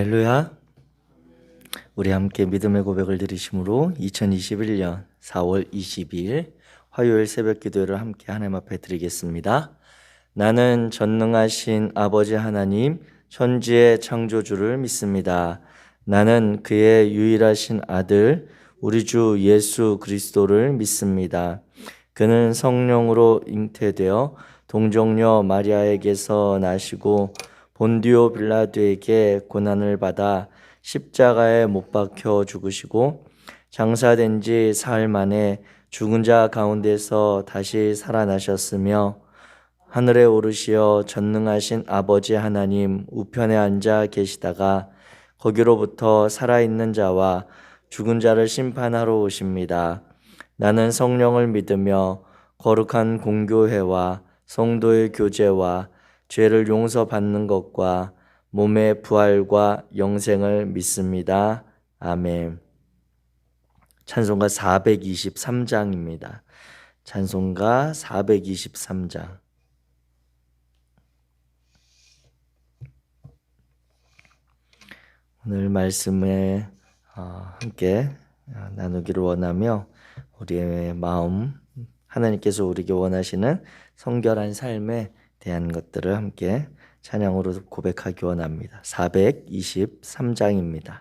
할렐루야. 우리 함께 믿음의 고백을 드리심으로 2021년 4월 22일 화요일 새벽 기도를 함께 하나님 앞에 드리겠습니다. 나는 전능하신 아버지 하나님 천지의 창조주를 믿습니다. 나는 그의 유일하신 아들 우리 주 예수 그리스도를 믿습니다. 그는 성령으로 잉태되어 동정녀 마리아에게서 나시고 본디오 빌라도에게 고난을 받아 십자가에 못 박혀 죽으시고 장사된 지 사흘 만에 죽은 자 가운데서 다시 살아나셨으며 하늘에 오르시어 전능하신 아버지 하나님 우편에 앉아 계시다가 거기로부터 살아있는 자와 죽은 자를 심판하러 오십니다. 나는 성령을 믿으며 거룩한 공교회와 성도의 교제와 죄를 용서받는 것과 몸의 부활과 영생을 믿습니다. 아멘. 찬송가 423장입니다. 찬송가 423장. 오늘 말씀에 함께 나누기를 원하며 우리의 마음, 하나님께서 우리에게 원하시는 성결한 삶에 대한 것들을 함께 찬양으로 고백하기 원합니다. 423장입니다.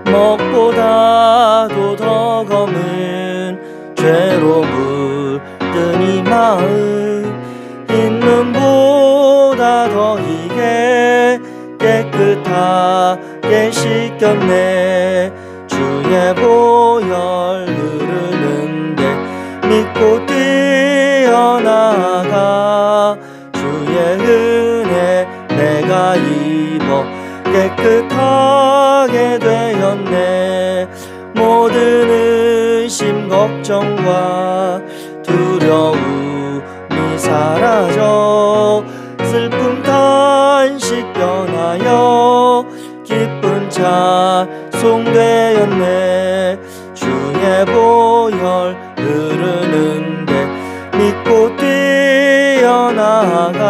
먹보다도 더 검은 죄로 물든 이 마음 흰눈보다 더 희게 깨끗하게 씻겼네. 주의 보혈 흐르는데 믿고 뛰어나가 주의 은혜 내가 입어 깨끗하게 되었네. 모든 의심 걱정과 두려움이 사라져 슬픔 탄식 변하여 기쁜 찬송되었네. 주의 보혈 흐르는데 믿고 뛰어나가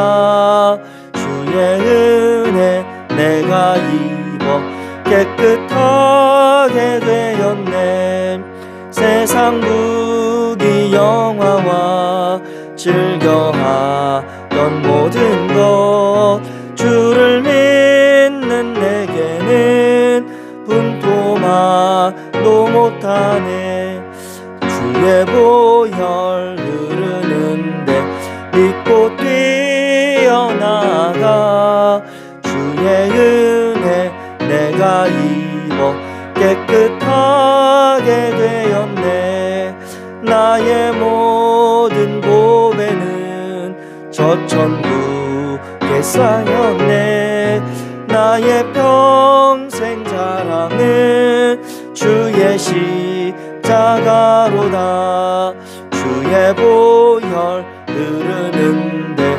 주의 은혜 내가 입어 깨끗하게 되었네. 세상 부귀 영화와 즐겨하던 모든 것 주를 믿는 내게는 분토마도 못하네. 주의 보혈 흐르는데 믿고 뛰어나가 주의 은혜 내가 입어 깨끗하게 되었네. 나의 모든 보배는 저 천국에 쌓였네. 나의 평생 자랑은 주의 십자가로다. 주의 보혈 흐르는데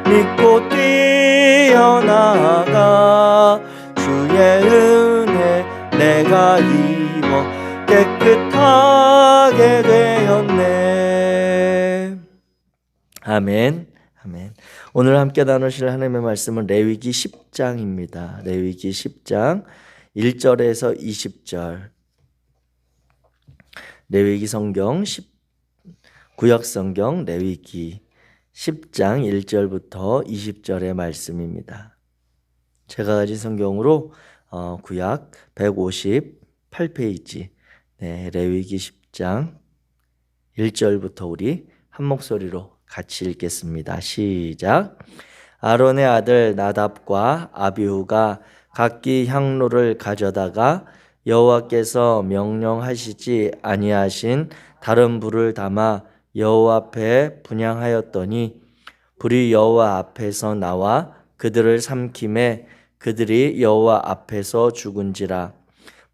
믿고 뛰어나가 주의 은혜 내가 입어 깨끗하게 되었네. 아멘. 아멘. 오늘 함께 나누실 하나님의 말씀은 레위기 10장입니다. 레위기 10장 1절에서 20절. 레위기 성경 구약 성경 레위기 10장 1절부터 20절의 말씀입니다. 제가 가진 성경으로 구약 158페이지 레위기 10장 1절부터 우리 한 목소리로 같이 읽겠습니다. 시작. 아론의 아들 나답과 아비후가 각기 향로를 가져다가 여호와께서 명령하시지 아니하신 다른 불을 담아 여호와 앞에 분향하였더니 불이 여호와 앞에서 나와 그들을 삼킴에 그들이 여호와 앞에서 죽은지라.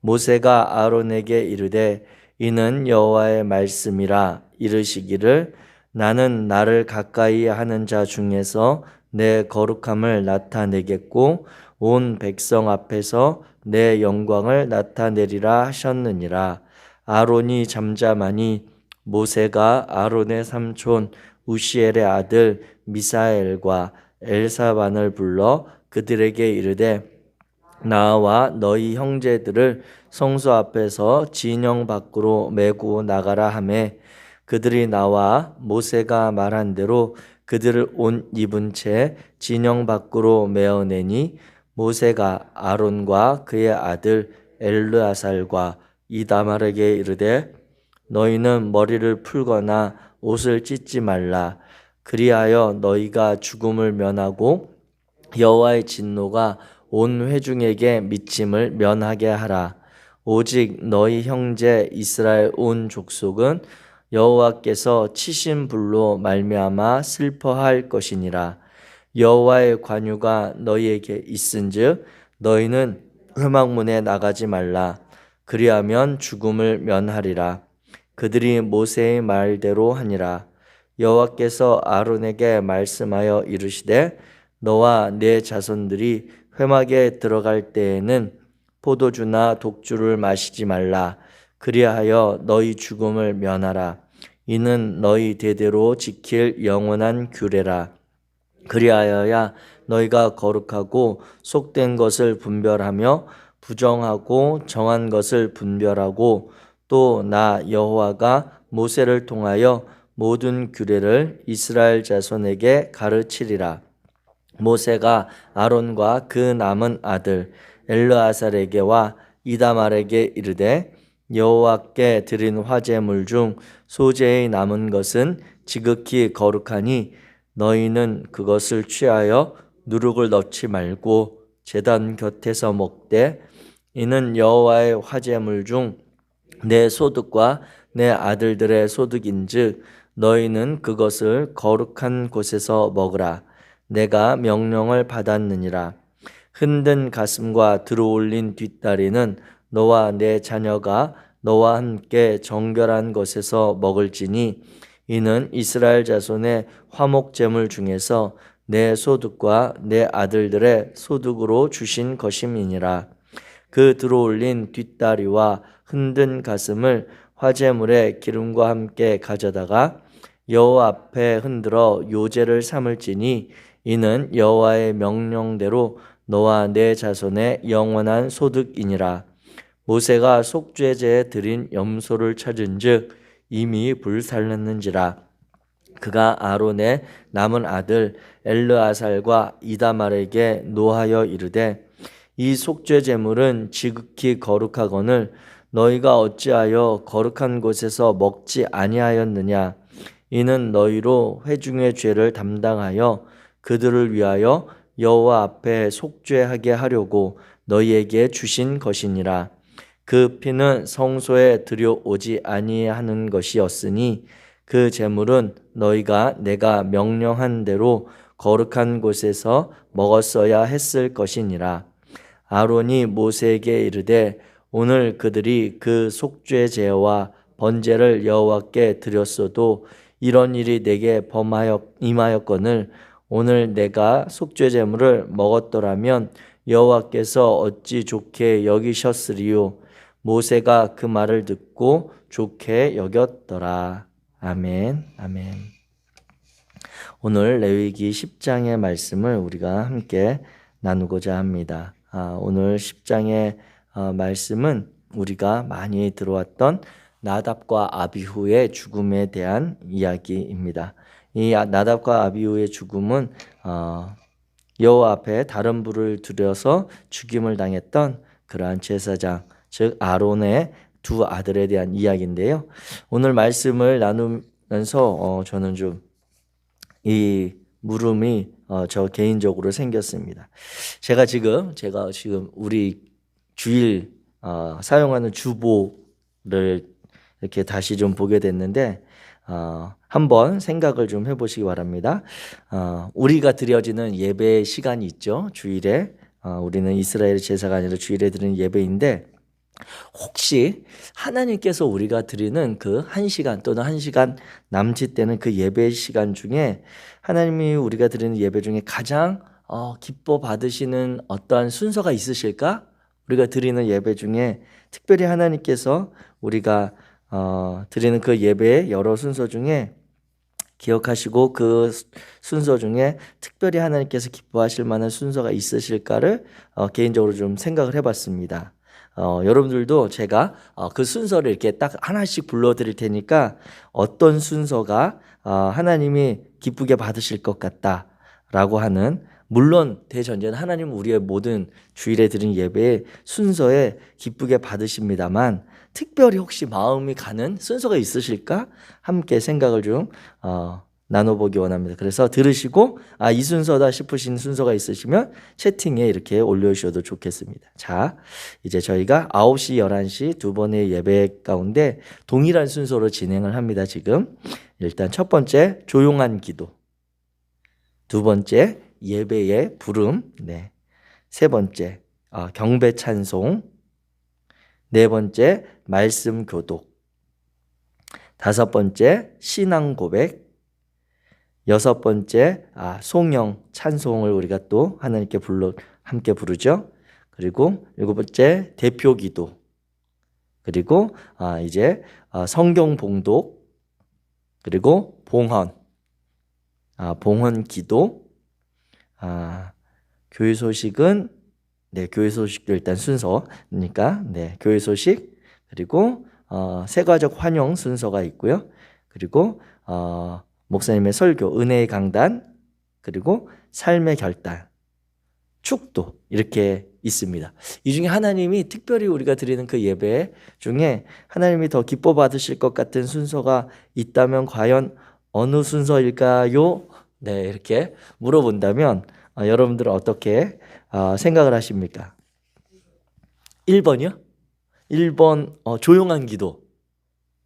모세가 아론에게 이르되 이는 여호와의 말씀이라 이르시기를 나는 나를 가까이 하는 자 중에서 내 거룩함을 나타내겠고 온 백성 앞에서 내 영광을 나타내리라 하셨느니라. 아론이 잠잠하니 모세가 아론의 삼촌 우시엘의 아들 미사엘과 엘사반을 불러 그들에게 이르되 나와 너희 형제들을 성소 앞에서 진영 밖으로 메고 나가라 하매 그들이 나와 모세가 말한 대로 그들을 옷 입은 채 진영 밖으로 메어내니 모세가 아론과 그의 아들 엘르아살과 이다말에게 이르되 너희는 머리를 풀거나 옷을 찢지 말라. 그리하여 너희가 죽음을 면하고 여호와의 진노가 온 회중에게 미침을 면하게 하라. 오직 너희 형제 이스라엘 온 족속은 여호와께서 치신 불로 말미암아 슬퍼할 것이니라. 여호와의 관유가 너희에게 있은즉 너희는 회막문에 나가지 말라. 그리하면 죽음을 면하리라. 그들이 모세의 말대로 하니라. 여호와께서 아론에게 말씀하여 이르시되 너와 네 자손들이 회막에 들어갈 때에는 포도주나 독주를 마시지 말라. 그리하여 너희 죽음을 면하라. 이는 너희 대대로 지킬 영원한 규례라. 그리하여야 너희가 거룩하고 속된 것을 분별하며 부정하고 정한 것을 분별하고 또 나 여호와가 모세를 통하여 모든 규례를 이스라엘 자손에게 가르치리라. 모세가 아론과 그 남은 아들 엘르아살에게와 이다말에게 이르되 여호와께 드린 화제물 중 소재의 남은 것은 지극히 거룩하니 너희는 그것을 취하여 누룩을 넣지 말고 제단 곁에서 먹되 이는 여호와의 화제물 중 내 소득과 내 아들들의 소득인즉 너희는 그것을 거룩한 곳에서 먹으라. 내가 명령을 받았느니라. 흔든 가슴과 들어올린 뒷다리는 너와 내 자녀가 너와 함께 정결한 것에서 먹을지니 이는 이스라엘 자손의 화목제물 중에서 내 소득과 내 아들들의 소득으로 주신 것임이니라. 그 들어올린 뒷다리와 흔든 가슴을 화제물에 기름과 함께 가져다가 여호와 앞에 흔들어 요제를 삼을지니 이는 여호와의 명령대로 너와 내 자손의 영원한 소득이니라. 모세가 속죄제에 드린 염소를 찾은즉 이미 불살랐는지라. 그가 아론의 남은 아들 엘르아살과 이다말에게 노하여 이르되 이 속죄 제물은 지극히 거룩하거늘 너희가 어찌하여 거룩한 곳에서 먹지 아니하였느냐. 이는 너희로 회중의 죄를 담당하여 그들을 위하여 여호와 앞에 속죄하게 하려고 너희에게 주신 것이니라. 그 피는 성소에 들여오지 아니하는 것이었으니 그 제물은 너희가 내가 명령한 대로 거룩한 곳에서 먹었어야 했을 것이니라. 아론이 모세에게 이르되 오늘 그들이 그 속죄제와 번제를 여호와께 드렸어도 이런 일이 내게 임하였거늘 오늘 내가 속죄제물을 먹었더라면 여호와께서 어찌 좋게 여기셨으리요. 모세가 그 말을 듣고 좋게 여겼더라. 아멘. 아멘. 오늘 레위기 10장의 말씀을 우리가 함께 나누고자 합니다. 오늘 10장의 말씀은 우리가 많이 들어왔던 나답과 아비후의 죽음에 대한 이야기입니다. 이 나답과 아비후의 죽음은 여호와 앞에 다른 불을 들여서 죽임을 당했던 그러한 제사장, 즉 아론의 두 아들에 대한 이야기인데요. 오늘 말씀을 나누면서 저는 좀 이 물음이 저 개인적으로 생겼습니다. 제가 지금 우리 주일 사용하는 주보를 이렇게 다시 좀 보게 됐는데 한번 생각을 좀 해보시기 바랍니다. 우리가 드려지는 예배 시간이 있죠. 주일에 우리는 이스라엘 제사가 아니라 주일에 드리는 예배인데 혹시 하나님께서 우리가 드리는 그 1시간 또는 1시간 남짓되는 그 예배 시간 중에 하나님이 우리가 드리는 예배 중에 가장 기뻐 받으시는 어떠한 순서가 있으실까? 우리가 드리는 예배 중에 특별히 하나님께서 우리가 드리는 그 예배의 여러 순서 중에 기억하시고 그 순서 중에 특별히 하나님께서 기뻐하실 만한 순서가 있으실까를 개인적으로 좀 생각을 해봤습니다. 여러분들도 제가 그 순서를 이렇게 딱 하나씩 불러드릴 테니까 어떤 순서가 하나님이 기쁘게 받으실 것 같다라고 하는, 물론 대전제는 하나님은 우리의 모든 주일에 드린 예배의 순서에 기쁘게 받으십니다만 특별히 혹시 마음이 가는 순서가 있으실까? 함께 생각을 좀 나눠보기 원합니다. 그래서 들으시고 이 순서다 싶으신 순서가 있으시면 채팅에 이렇게 올려주셔도 좋겠습니다. 자, 이제 저희가 9시, 11시 두 번의 예배 가운데 동일한 순서로 진행을 합니다. 지금 일단 첫 번째 조용한 기도, 두 번째 예배의 부름, 세 번째 경배 찬송, 네 번째 말씀 교독, 다섯 번째 신앙 고백, 여섯 번째 송영 찬송을 우리가 또 하나님께 함께 부르죠. 그리고 일곱 번째 대표 기도, 그리고 이제 성경 봉독, 그리고 봉헌 기도, 교회 소식은 교회 소식도 일단 순서니까 교회 소식, 그리고 새가족 환영 순서가 있고요. 그리고 목사님의 설교, 은혜의 강단, 그리고 삶의 결단, 축도 이렇게 있습니다. 이 중에 하나님이 특별히 우리가 드리는 그 예배 중에 하나님이 더 기뻐 받으실 것 같은 순서가 있다면 과연 어느 순서일까요? 이렇게 물어본다면 여러분들은 어떻게 생각을 하십니까? 1번이요? 1번 조용한 기도.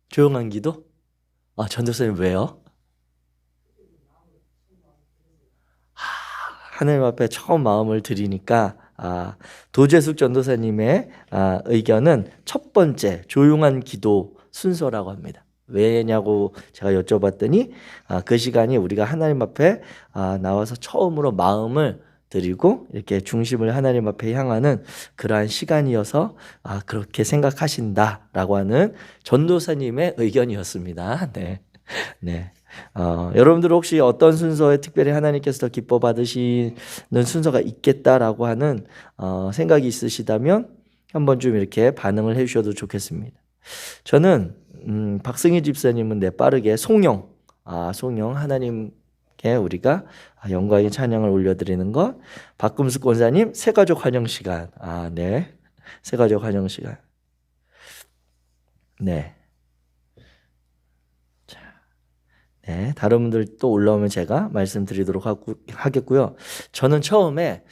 조용한 기도? 전도사님 왜요? 하나님 앞에 처음 마음을 드리니까 도재숙 전도사님의 의견은 첫 번째 조용한 기도 순서라고 합니다. 왜냐고 제가 여쭤봤더니 그 시간이 우리가 하나님 앞에 나와서 처음으로 마음을 드리고 이렇게 중심을 하나님 앞에 향하는 그러한 시간이어서 그렇게 생각하신다라고 하는 전도사님의 의견이었습니다. 네. 여러분들 혹시 어떤 순서에 특별히 하나님께서 더 기뻐 받으시는 순서가 있겠다라고 하는 생각이 있으시다면 한번 좀 이렇게 반응을 해주셔도 좋겠습니다. 저는 박승희 집사님은 빠르게 송영 하나님께 우리가 영광의 찬양을 올려드리는 것, 박금숙 권사님 새가족 환영 시간, 새가족 환영 시간, 다른 분들 또 올라오면 제가 말씀드리도록 하겠고요. 저는 처음에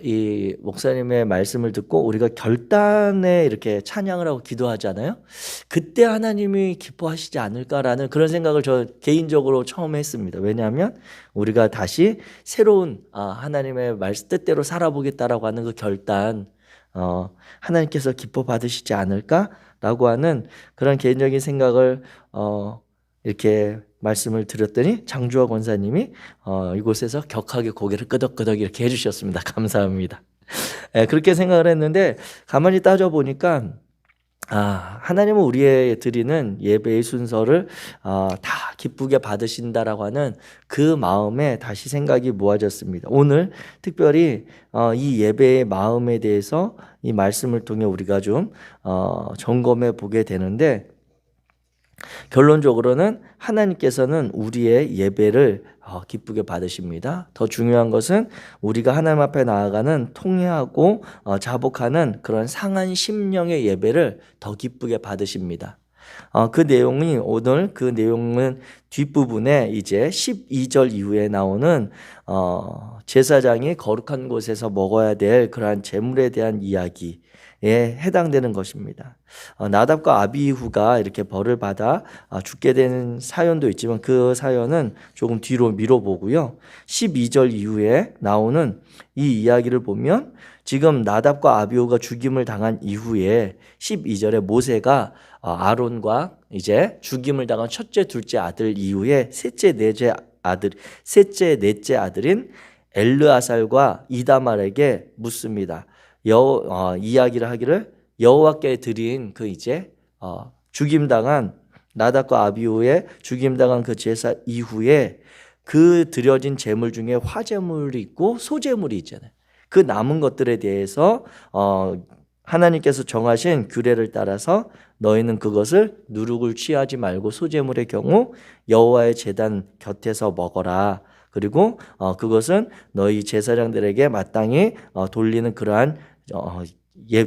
이 목사님의 말씀을 듣고 우리가 결단에 이렇게 찬양을 하고 기도하잖아요. 그때 하나님이 기뻐하시지 않을까라는 그런 생각을 저 개인적으로 처음에 했습니다. 왜냐하면 우리가 다시 새로운 하나님의 말씀 뜻대로 살아보겠다라고 하는 그 결단, 하나님께서 기뻐 받으시지 않을까라고 하는 그런 개인적인 생각을 이렇게 말씀을 드렸더니 장주화 권사님이 이곳에서 격하게 고개를 끄덕끄덕 이렇게 해주셨습니다. 감사합니다. 그렇게 생각을 했는데 가만히 따져보니까 하나님은 우리의 드리는 예배의 순서를 다 기쁘게 받으신다라고 하는 그 마음에 다시 생각이 모아졌습니다. 오늘 특별히 이 예배의 마음에 대해서 이 말씀을 통해 우리가 좀 점검해 보게 되는데, 결론적으로는 하나님께서는 우리의 예배를 기쁘게 받으십니다. 더 중요한 것은 우리가 하나님 앞에 나아가는 통회하고 자복하는 그런 상한 심령의 예배를 더 기쁘게 받으십니다. 그 내용이 오늘 그 내용은 뒷부분에 이제 12절 이후에 나오는 제사장이 거룩한 곳에서 먹어야 될 그러한 제물에 대한 이야기에 해당되는 것입니다. 나답과 아비후가 이렇게 벌을 받아 죽게 되는 사연도 있지만 그 사연은 조금 뒤로 미뤄보고요. 12절 이후에 나오는 이 이야기를 보면 지금 나답과 아비후가 죽임을 당한 이후에 12절에 모세가 아론과 이제 죽임을 당한 첫째, 둘째 아들 이후에 셋째, 넷째 아들인 엘르아살과 이다말에게 묻습니다. 이야기를 하기를 여호와께 드린 그 이제 죽임당한 나답과 아비후의 죽임당한 그 제사 이후에 그 드려진 제물 중에 화제물이 있고 소제물이 있잖아요. 그 남은 것들에 대해서 하나님께서 정하신 규례를 따라서 너희는 그것을 누룩을 취하지 말고 소제물의 경우 여호와의 제단 곁에서 먹어라. 그리고 그것은 너희 제사장들에게 마땅히 돌리는 그러한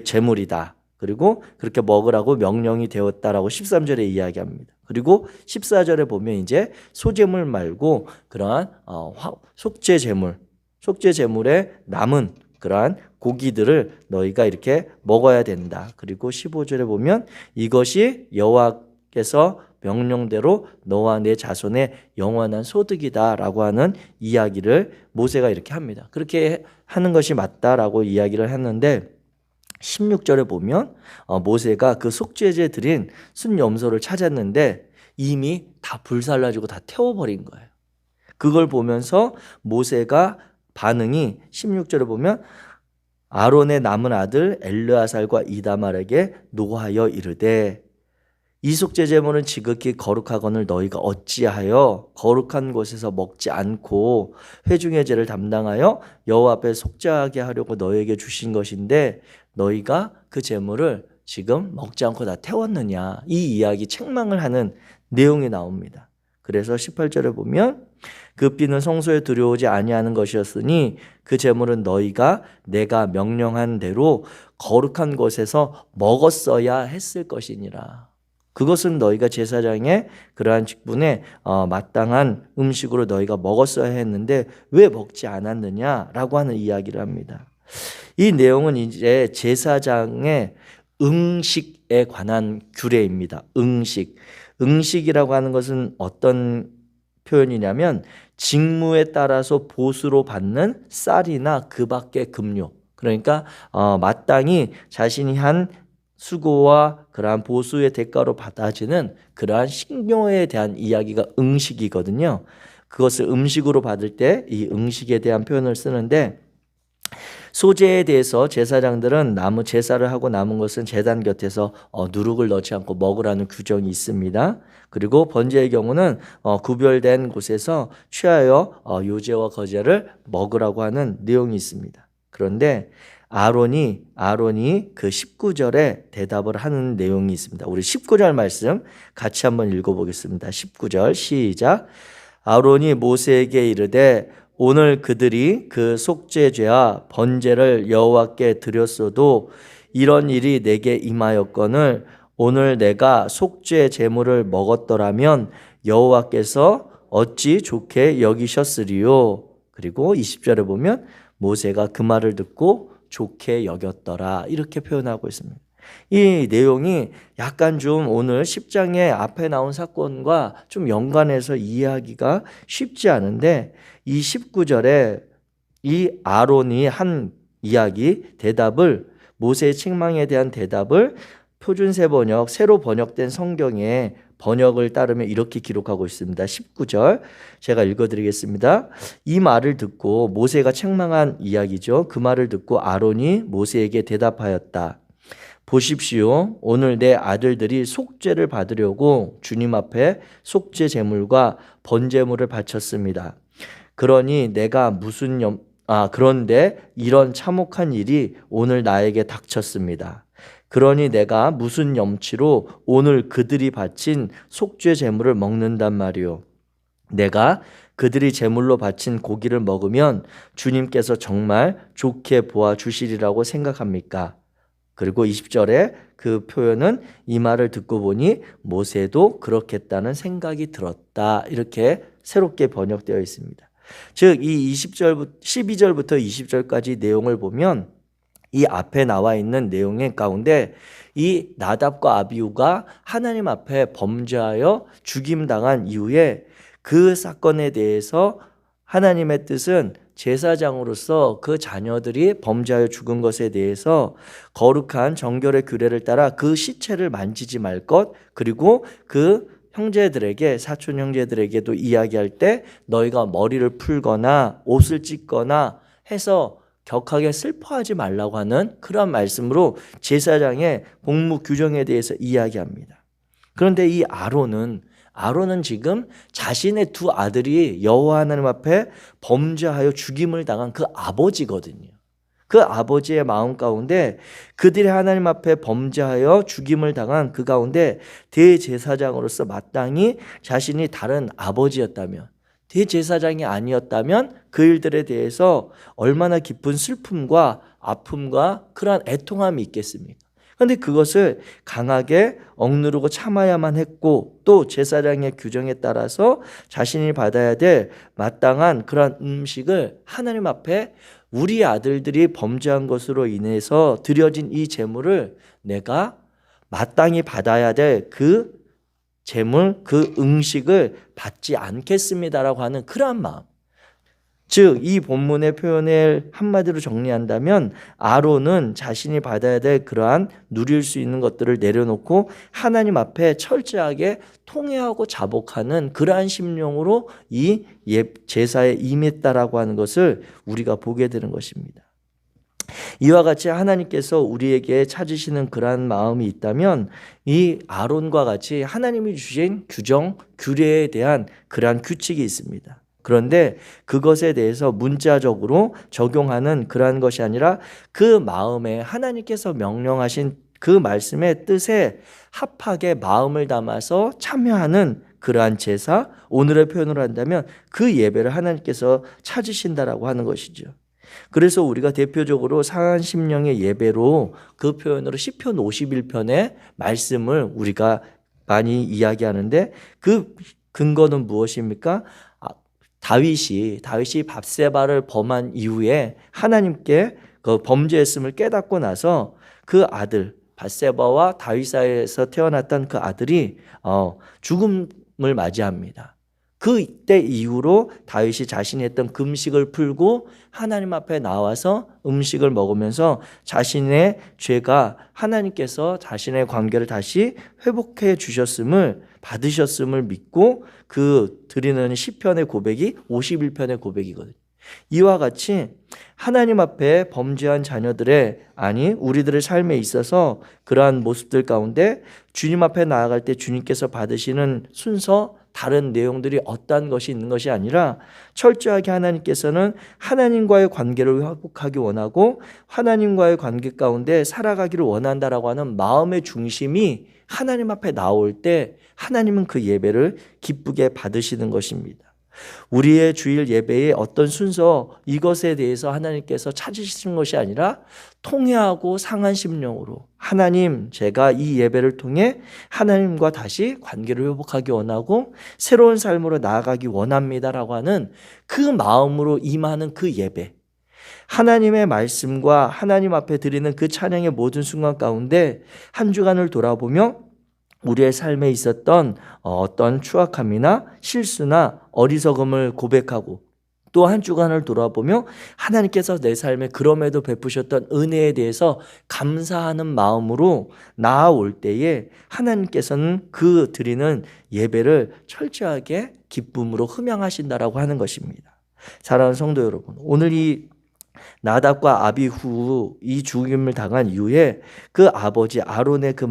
제물이다. 그리고 그렇게 먹으라고 명령이 되었다라고 13절에 이야기합니다. 그리고 14절에 보면 이제 소제물 말고 그러한 속죄제물에 남은 그러한 고기들을 너희가 이렇게 먹어야 된다. 그리고 15절에 보면 이것이 여호와께서 명령대로 너와 내 자손의 영원한 소득이다라고 하는 이야기를 모세가 이렇게 합니다. 그렇게 하는 것이 맞다라고 이야기를 했는데 16절에 보면 모세가 그 속죄제 드린 순염소를 찾았는데 이미 다 불살라지고 다 태워버린 거예요. 그걸 보면서 모세가 반응이 16절에 보면 아론의 남은 아들 엘르아살과 이다말에게 노하여 이르되 이 속죄 제물은 지극히 거룩하거늘 너희가 어찌하여 거룩한 곳에서 먹지 않고 회중의 죄를 담당하여 여호와 앞에 속죄하게 하려고 너희에게 주신 것인데 너희가 그 제물을 지금 먹지 않고 다 태웠느냐, 이 이야기 책망을 하는 내용이 나옵니다. 그래서 18절에 보면 그 피는 성소에 들여오지 아니하는 것이었으니 그 제물은 너희가 내가 명령한 대로 거룩한 곳에서 먹었어야 했을 것이니라. 그것은 너희가 제사장의 그러한 직분에 마땅한 음식으로 너희가 먹었어야 했는데 왜 먹지 않았느냐라고 하는 이야기를 합니다. 이 내용은 이제 제사장의 응식에 관한 규례입니다. 응식이라고 하는 것은 어떤 표현이냐면 직무에 따라서 보수로 받는 쌀이나 그 밖의 급료, 그러니까 마땅히 자신이 한 수고와 그러한 보수의 대가로 받아지는 그러한 식료에 대한 이야기가 응식이거든요. 그것을 음식으로 받을 때 이 응식에 대한 표현을 쓰는데 소재에 대해서 제사장들은 나무 제사를 하고 남은 것은 제단 곁에서 누룩을 넣지 않고 먹으라는 규정이 있습니다. 그리고 번제의 경우는 구별된 곳에서 취하여 요제와 거제를 먹으라고 하는 내용이 있습니다. 그런데 아론이 그 19절에 대답을 하는 내용이 있습니다. 우리 19절 말씀 같이 한번 읽어보겠습니다. 19절 시작. 아론이 모세에게 이르되 오늘 그들이 그 속죄죄와 번제를 여호와께 드렸어도 이런 일이 내게 임하였거늘 오늘 내가 속죄 제물을 먹었더라면 여호와께서 어찌 좋게 여기셨으리요. 그리고 20절에 보면 모세가 그 말을 듣고 좋게 여겼더라, 이렇게 표현하고 있습니다. 이 내용이 약간 좀 오늘 10장의 앞에 나온 사건과 좀 연관해서 이해하기가 쉽지 않은데 이 19절에 이 아론이 한 이야기, 대답을, 모세의 책망에 대한 대답을 표준세 번역, 새로 번역된 성경의 번역을 따르면 이렇게 기록하고 있습니다. 19절 제가 읽어드리겠습니다. 이 말을 듣고 모세가 책망한 이야기죠. 그 말을 듣고 아론이 모세에게 대답하였다. 보십시오. 오늘 내 아들들이 속죄를 받으려고 주님 앞에 속죄 제물과 번제물을 바쳤습니다. 그러니 그런데 이런 참혹한 일이 오늘 나에게 닥쳤습니다. 그러니 내가 무슨 염치로 오늘 그들이 바친 속죄 제물을 먹는단 말이오. 내가 그들이 제물로 바친 고기를 먹으면 주님께서 정말 좋게 보아 주시리라고 생각합니까? 그리고 20절에 그 표현은 이 말을 듣고 보니 모세도 그렇겠다는 생각이 들었다, 이렇게 새롭게 번역되어 있습니다. 즉 이 12절부터 20절까지 내용을 보면 이 앞에 나와 있는 내용의 가운데 이 나답과 아비후가 하나님 앞에 범죄하여 죽임당한 이후에 그 사건에 대해서 하나님의 뜻은 제사장으로서 그 자녀들이 범죄하여 죽은 것에 대해서 거룩한 정결의 규례를 따라 그 시체를 만지지 말 것, 그리고 그 형제들에게, 사촌 형제들에게도 이야기할 때 너희가 머리를 풀거나 옷을 찢거나 해서 격하게 슬퍼하지 말라고 하는 그런 말씀으로 제사장의 복무 규정에 대해서 이야기합니다. 그런데 이 아론은 지금 자신의 두 아들이 여호와 하나님 앞에 범죄하여 죽임을 당한 그 아버지거든요. 그 아버지의 마음 가운데 그들이 하나님 앞에 범죄하여 죽임을 당한 그 가운데 대제사장으로서 마땅히 자신이 다른 아버지였다면, 대제사장이 아니었다면 그 일들에 대해서 얼마나 깊은 슬픔과 아픔과 그러한 애통함이 있겠습니까? 그런데 그것을 강하게 억누르고 참아야만 했고, 또 제사장의 규정에 따라서 자신이 받아야 될 마땅한 그러한 음식을 하나님 앞에 우리 아들들이 범죄한 것으로 인해서 드려진 이 제물을 내가 마땅히 받아야 될 그 제물, 그 음식을 받지 않겠습니다라고 하는 그러한 마음. 즉, 이 본문의 표현을 한마디로 정리한다면 아론은 자신이 받아야 될 그러한 누릴 수 있는 것들을 내려놓고 하나님 앞에 철저하게 통회하고 자복하는 그러한 심령으로 이 제사에 임했다라고 하는 것을 우리가 보게 되는 것입니다. 이와 같이 하나님께서 우리에게 찾으시는 그러한 마음이 있다면 이 아론과 같이 하나님이 주신 규정, 규례에 대한 그러한 규칙이 있습니다. 그런데 그것에 대해서 문자적으로 적용하는 그러한 것이 아니라 그 마음에 하나님께서 명령하신 그 말씀의 뜻에 합하게 마음을 담아서 참여하는 그러한 제사, 오늘의 표현으로 한다면 그 예배를 하나님께서 찾으신다라고 하는 것이죠. 그래서 우리가 대표적으로 상한 심령의 예배로 그 표현으로 시편 51편의 말씀을 우리가 많이 이야기하는데 그 근거는 무엇입니까? 다윗이 밧세바를 범한 이후에 하나님께 그 범죄했음을 깨닫고 나서 그 아들 밧세바와 다윗 사이에서 태어났던 그 아들이 죽음을 맞이합니다. 그때 이후로 다윗이 자신이 했던 금식을 풀고 하나님 앞에 나와서 음식을 먹으면서 자신의 죄가 하나님께서 자신의 관계를 다시 회복해 주셨음을 받으셨음을 믿고 그 드리는 시편의 고백이 51편의 고백이거든요. 이와 같이 하나님 앞에 범죄한 자녀들의 우리들의 삶에 있어서 그러한 모습들 가운데 주님 앞에 나아갈 때 주님께서 받으시는 순서 다른 내용들이 어떠한 것이 있는 것이 아니라 철저하게 하나님께서는 하나님과의 관계를 회복하기 원하고 하나님과의 관계 가운데 살아가기를 원한다라고 하는 마음의 중심이 하나님 앞에 나올 때 하나님은 그 예배를 기쁘게 받으시는 것입니다. 우리의 주일 예배의 어떤 순서 이것에 대해서 하나님께서 찾으시는 것이 아니라 통회하고 상한 심령으로 하나님, 제가 이 예배를 통해 하나님과 다시 관계를 회복하기 원하고 새로운 삶으로 나아가기 원합니다라고 하는 그 마음으로 임하는 그 예배, 하나님의 말씀과 하나님 앞에 드리는 그 찬양의 모든 순간 가운데 한 주간을 돌아보며 우리의 삶에 있었던 어떤 추악함이나 실수나 어리석음을 고백하고 또 한 주간을 돌아보며 하나님께서 내 삶에 그럼에도 베푸셨던 은혜에 대해서 감사하는 마음으로 나아올 때에 하나님께서는 그 드리는 예배를 철저하게 기쁨으로 흠양하신다라고 하는 것입니다. 사랑하는 성도 여러분, 오늘 이 나답과 아비후 이 죽임을 당한 이후에 그 아버지 아론의 그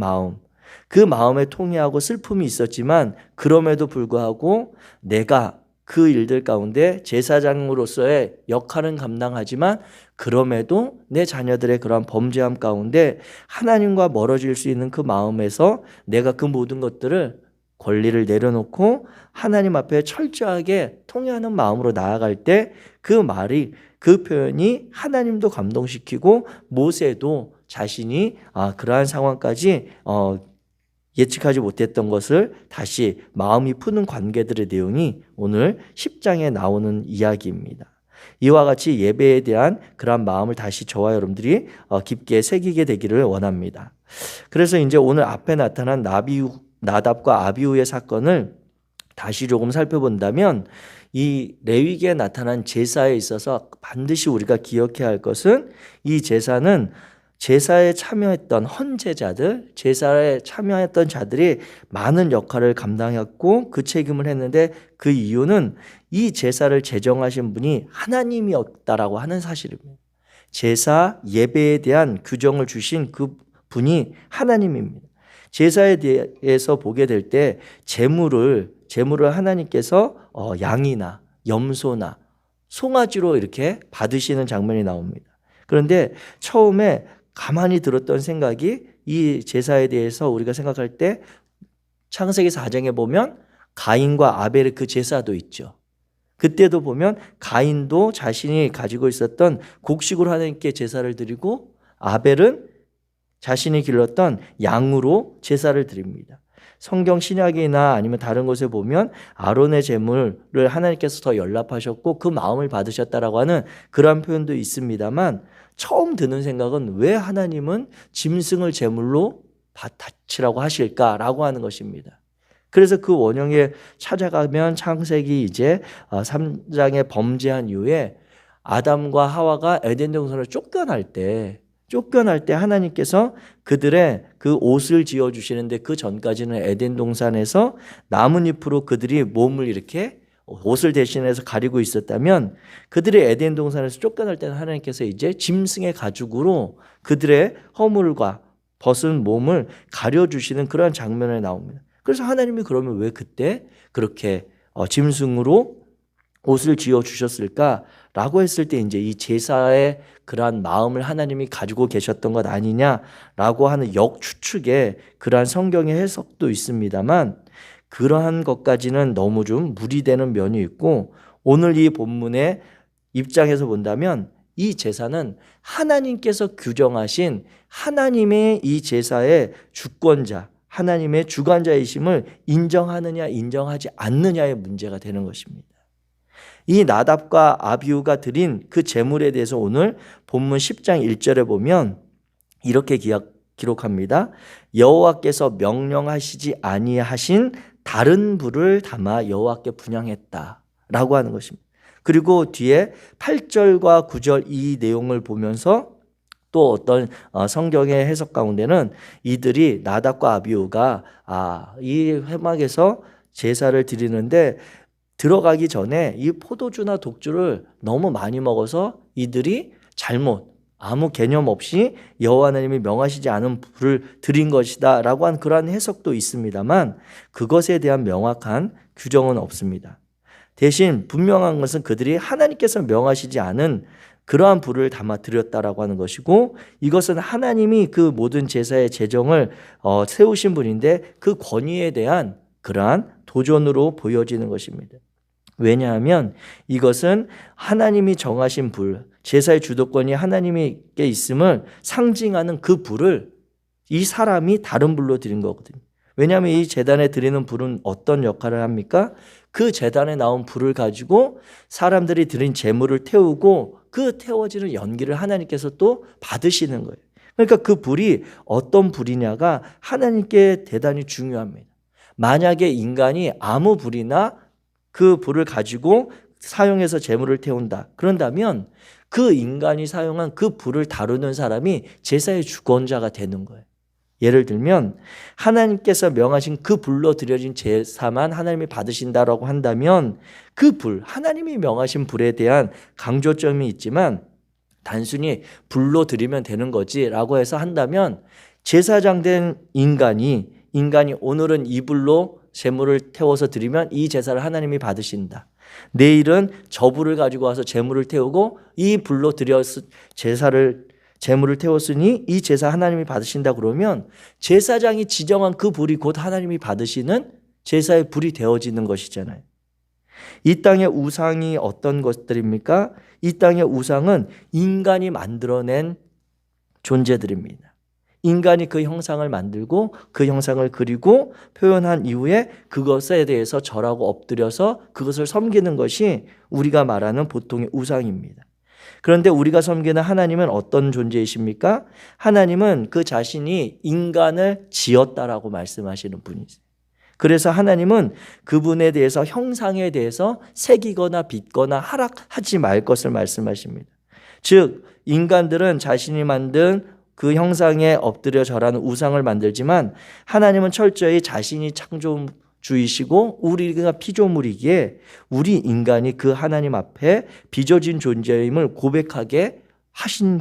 마음에 통회하고 슬픔이 있었지만 그럼에도 불구하고 내가 그 일들 가운데 제사장으로서의 역할은 감당하지만 그럼에도 내 자녀들의 그러한 범죄함 가운데 하나님과 멀어질 수 있는 그 마음에서 내가 그 모든 것들을 권리를 내려놓고 하나님 앞에 철저하게 통회하는 마음으로 나아갈 때 그 표현이 하나님도 감동시키고 모세도 자신이 그러한 상황까지 예측하지 못했던 것을 다시 마음이 푸는 관계들의 내용이 오늘 10장에 나오는 이야기입니다. 이와 같이 예배에 대한 그러한 마음을 다시 저와 여러분들이 깊게 새기게 되기를 원합니다. 그래서 이제 오늘 앞에 나타난 나답과 아비후의 사건을 다시 조금 살펴본다면 이 레위기에 나타난 제사에 있어서 반드시 우리가 기억해야 할 것은 이 제사는 제사에 참여했던 헌제자들, 제사에 참여했던 자들이 많은 역할을 감당했고 그 책임을 했는데 그 이유는 이 제사를 제정하신 분이 하나님이었다라고 하는 사실입니다. 제사 예배에 대한 규정을 주신 그 분이 하나님입니다. 제사에 대해서 보게 될 때 제물을 하나님께서 양이나 염소나 송아지로 이렇게 받으시는 장면이 나옵니다. 그런데 처음에 가만히 들었던 생각이 이 제사에 대해서 우리가 생각할 때 창세기 4장에 보면 가인과 아벨의 그 제사도 있죠. 그때도 보면 가인도 자신이 가지고 있었던 곡식으로 하나님께 제사를 드리고 아벨은 자신이 길렀던 양으로 제사를 드립니다. 성경 신약이나 아니면 다른 곳에 보면 아론의 제물을 하나님께서 더 연락하셨고 그 마음을 받으셨다라고 하는 그런 표현도 있습니다만 처음 드는 생각은 왜 하나님은 짐승을 제물로 바치라고 하실까라고 하는 것입니다. 그래서 그 원형에 찾아가면 창세기 이제 3장에 범죄한 이후에 아담과 하와가 에덴 동산을 쫓겨날 때 하나님께서 그들의 그 옷을 지어주시는데 그 전까지는 에덴 동산에서 나뭇잎으로 그들이 몸을 이렇게 옷을 대신해서 가리고 있었다면 그들이 에덴 동산에서 쫓겨날 때는 하나님께서 이제 짐승의 가죽으로 그들의 허물과 벗은 몸을 가려주시는 그러한 장면에 나옵니다. 그래서 하나님이 그러면 왜 그때 그렇게 짐승으로 옷을 지어주셨을까라고 했을 때 이제 이 제사의 그러한 마음을 하나님이 가지고 계셨던 것 아니냐라고 하는 역추측의 그러한 성경의 해석도 있습니다만 그러한 것까지는 너무 좀 무리되는 면이 있고 오늘 이 본문의 입장에서 본다면 이 제사는 하나님께서 규정하신 하나님의 이 제사의 주권자, 하나님의 주관자이심을 인정하느냐 인정하지 않느냐의 문제가 되는 것입니다. 이 나답과 아비후가 드린 그 제물에 대해서 오늘 본문 10장 1절에 보면 이렇게 기록합니다. 여호와께서 명령하시지 아니하신 다른 불을 담아 여호와께 분향했다라고 하는 것입니다. 그리고 뒤에 8절과 9절 이 내용을 보면서 또 어떤 성경의 해석 가운데는 이들이 나답과 아비후가 이 회막에서 제사를 드리는데 들어가기 전에 이 포도주나 독주를 너무 많이 먹어서 이들이 잘못 아무 개념 없이 여호와 하나님이 명하시지 않은 불을 드린 것이다 라고 한 그러한 해석도 있습니다만 그것에 대한 명확한 규정은 없습니다. 대신 분명한 것은 그들이 하나님께서 명하시지 않은 그러한 불을 담아 드렸다라고 하는 것이고 이것은 하나님이 그 모든 제사의 제정을 세우신 분인데 그 권위에 대한 그러한 도전으로 보여지는 것입니다. 왜냐하면 이것은 하나님이 정하신 불, 제사의 주도권이 하나님께 있음을 상징하는 그 불을 이 사람이 다른 불로 드린 거거든요. 왜냐하면 이 제단에 드리는 불은 어떤 역할을 합니까? 그 제단에 나온 불을 가지고 사람들이 드린 제물을 태우고 그 태워지는 연기를 하나님께서 또 받으시는 거예요. 그러니까 그 불이 어떤 불이냐가 하나님께 대단히 중요합니다. 만약에 인간이 아무 불이나 그 불을 가지고 사용해서 제물을 태운다. 그런다면 그 인간이 사용한 그 불을 다루는 사람이 제사의 주권자가 되는 거예요. 예를 들면 하나님께서 명하신 그 불로 드려진 제사만 하나님이 받으신다라고 한다면 그 불, 하나님이 명하신 불에 대한 강조점이 있지만 단순히 불로 드리면 되는 거지라고 해서 한다면 제사장 된 인간이 오늘은 이 불로 제물을 태워서 드리면 이 제사를 하나님이 받으신다. 내일은 저 불을 가지고 와서 제물을 태우고 이 불로 제물을 태웠으니 이 제사 하나님이 받으신다 그러면 제사장이 지정한 그 불이 곧 하나님이 받으시는 제사의 불이 되어지는 것이잖아요. 이 땅의 우상이 어떤 것들입니까? 이 땅의 우상은 인간이 만들어낸 존재들입니다. 인간이 그 형상을 만들고 그 형상을 그리고 표현한 이후에 그것에 대해서 절하고 엎드려서 그것을 섬기는 것이 우리가 말하는 보통의 우상입니다. 그런데 우리가 섬기는 하나님은 어떤 존재이십니까? 하나님은 그 자신이 인간을 지었다라고 말씀하시는 분이세요. 그래서 하나님은 그분에 대해서 형상에 대해서 새기거나 빚거나 하락하지 말 것을 말씀하십니다. 즉 인간들은 자신이 만든 그 형상에 엎드려 절하는 우상을 만들지만 하나님은 철저히 자신이 창조주이시고 우리가 피조물이기에 우리 인간이 그 하나님 앞에 빚어진 존재임을 고백하게 하신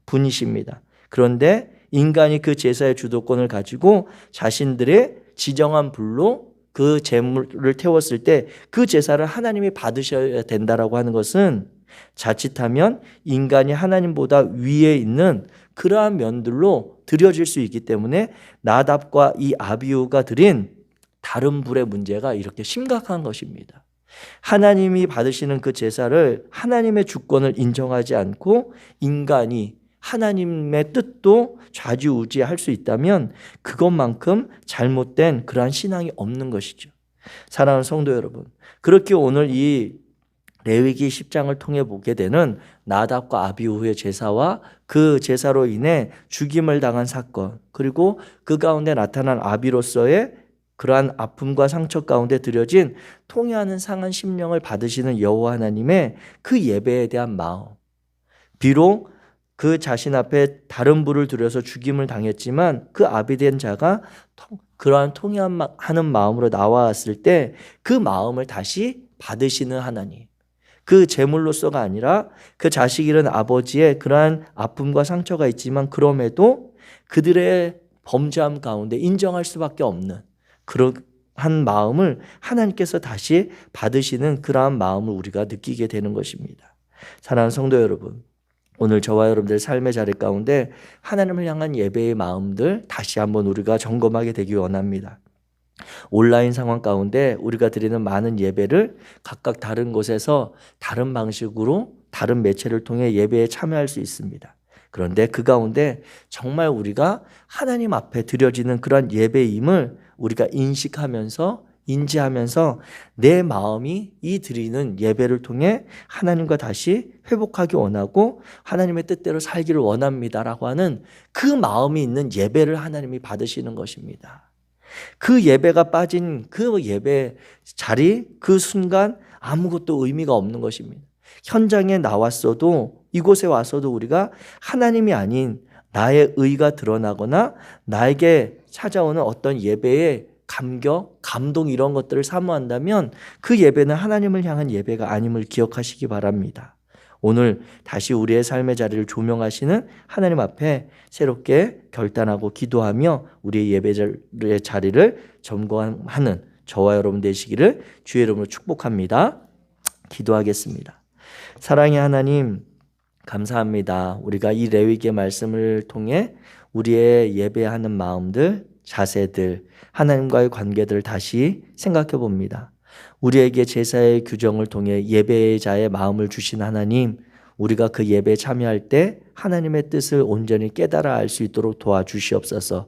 분이십니다. 그런데 인간이 그 제사의 주도권을 가지고 자신들의 지정한 불로 그 제물을 태웠을 때 그 제사를 하나님이 받으셔야 된다라고 하는 것은 자칫하면 인간이 하나님보다 위에 있는 그러한 면들로 드려질 수 있기 때문에 나답과 이 아비후가 드린 다른 불의 문제가 이렇게 심각한 것입니다. 하나님이 받으시는 그 제사를 하나님의 주권을 인정하지 않고 인간이 하나님의 뜻도 좌지우지할 수 있다면 그것만큼 잘못된 그러한 신앙이 없는 것이죠. 사랑하는 성도 여러분, 그렇게 오늘 이 레위기 10장을 통해 보게 되는 나답과 아비후의 제사와 그 제사로 인해 죽임을 당한 사건, 그리고 그 가운데 나타난 아비로서의 그러한 아픔과 상처 가운데 드려진 통회하는 상한 심령을 받으시는 여호와 하나님의 그 예배에 대한 마음, 비록 그 자신 앞에 다른 불을 들여서 죽임을 당했지만 그 아비된 자가 그러한 통회하는 마음으로 나왔을 때 그 마음을 다시 받으시는 하나님, 그 제물로서가 아니라 그 자식 잃은 아버지의 그러한 아픔과 상처가 있지만 그럼에도 그들의 범죄함 가운데 인정할 수밖에 없는 그러한 마음을 하나님께서 다시 받으시는 그러한 마음을 우리가 느끼게 되는 것입니다. 사랑하는 성도 여러분, 오늘 저와 여러분들 삶의 자리 가운데 하나님을 향한 예배의 마음들 다시 한번 우리가 점검하게 되기 원합니다. 온라인 상황 가운데 우리가 드리는 많은 예배를 각각 다른 곳에서 다른 방식으로 다른 매체를 통해 예배에 참여할 수 있습니다. 그런데 그 가운데 정말 우리가 하나님 앞에 드려지는 그런 예배임을 우리가 인지하면서 내 마음이 이 드리는 예배를 통해 하나님과 다시 회복하기 원하고 하나님의 뜻대로 살기를 원합니다라고 하는 그 마음이 있는 예배를 하나님이 받으시는 것입니다. 그 예배가 빠진 그 예배 자리, 그 순간 아무것도 의미가 없는 것입니다. 현장에 나왔어도, 이곳에 와서도 우리가 하나님이 아닌 나의 의가 드러나거나 나에게 찾아오는 어떤 예배의 감격, 감동 이런 것들을 사모한다면 그 예배는 하나님을 향한 예배가 아님을 기억하시기 바랍니다. 오늘 다시 우리의 삶의 자리를 조명하시는 하나님 앞에 새롭게 결단하고 기도하며 우리의 예배의 자리를 점검하는 저와 여러분 되시기를 주의 이름으로 축복합니다. 기도하겠습니다. 사랑의 하나님, 감사합니다. 우리가 이 레위기의 말씀을 통해 우리의 예배하는 마음들, 자세들, 하나님과의 관계들을 다시 생각해 봅니다. 우리에게 제사의 규정을 통해 예배자의 마음을 주신 하나님, 우리가 그 예배에 참여할 때 하나님의 뜻을 온전히 깨달아 알 수 있도록 도와주시옵소서.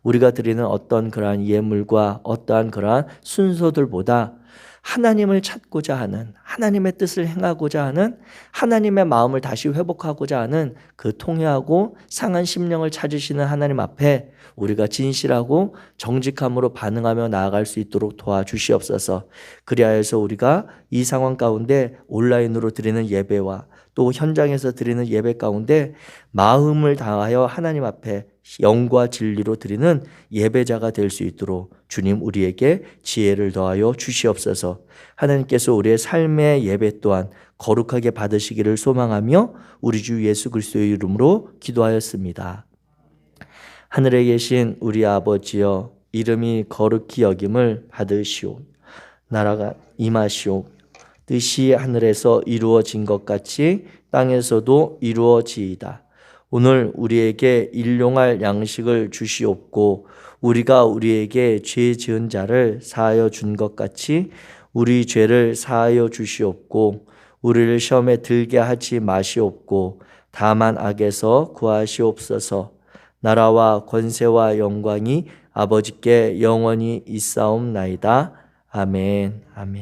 우리가 드리는 어떤 그러한 예물과 어떠한 그러한 순서들보다 하나님을 찾고자 하는, 하나님의 뜻을 행하고자 하는, 하나님의 마음을 다시 회복하고자 하는 그 통회하고 상한 심령을 찾으시는 하나님 앞에 우리가 진실하고 정직함으로 반응하며 나아갈 수 있도록 도와주시옵소서. 그리하여서 우리가 이 상황 가운데 온라인으로 드리는 예배와 또 현장에서 드리는 예배 가운데 마음을 다하여 하나님 앞에 영과 진리로 드리는 예배자가 될 수 있도록 주님 우리에게 지혜를 더하여 주시옵소서. 하나님께서 우리의 삶의 예배 또한 거룩하게 받으시기를 소망하며 우리 주 예수 그리스도의 이름으로 기도하였습니다. 하늘에 계신 우리 아버지여, 이름이 거룩히 여김을 받으시오. 나라가 임하시오. 뜻이 하늘에서 이루어진 것 같이 땅에서도 이루어지이다. 오늘 우리에게 일용할 양식을 주시옵고 우리가 우리에게 죄 지은 자를 사하여 준 것 같이 우리 죄를 사하여 주시옵고 우리를 시험에 들게 하지 마시옵고 다만 악에서 구하시옵소서. 나라와 권세와 영광이 아버지께 영원히 있사옵나이다. 아멘. 아멘.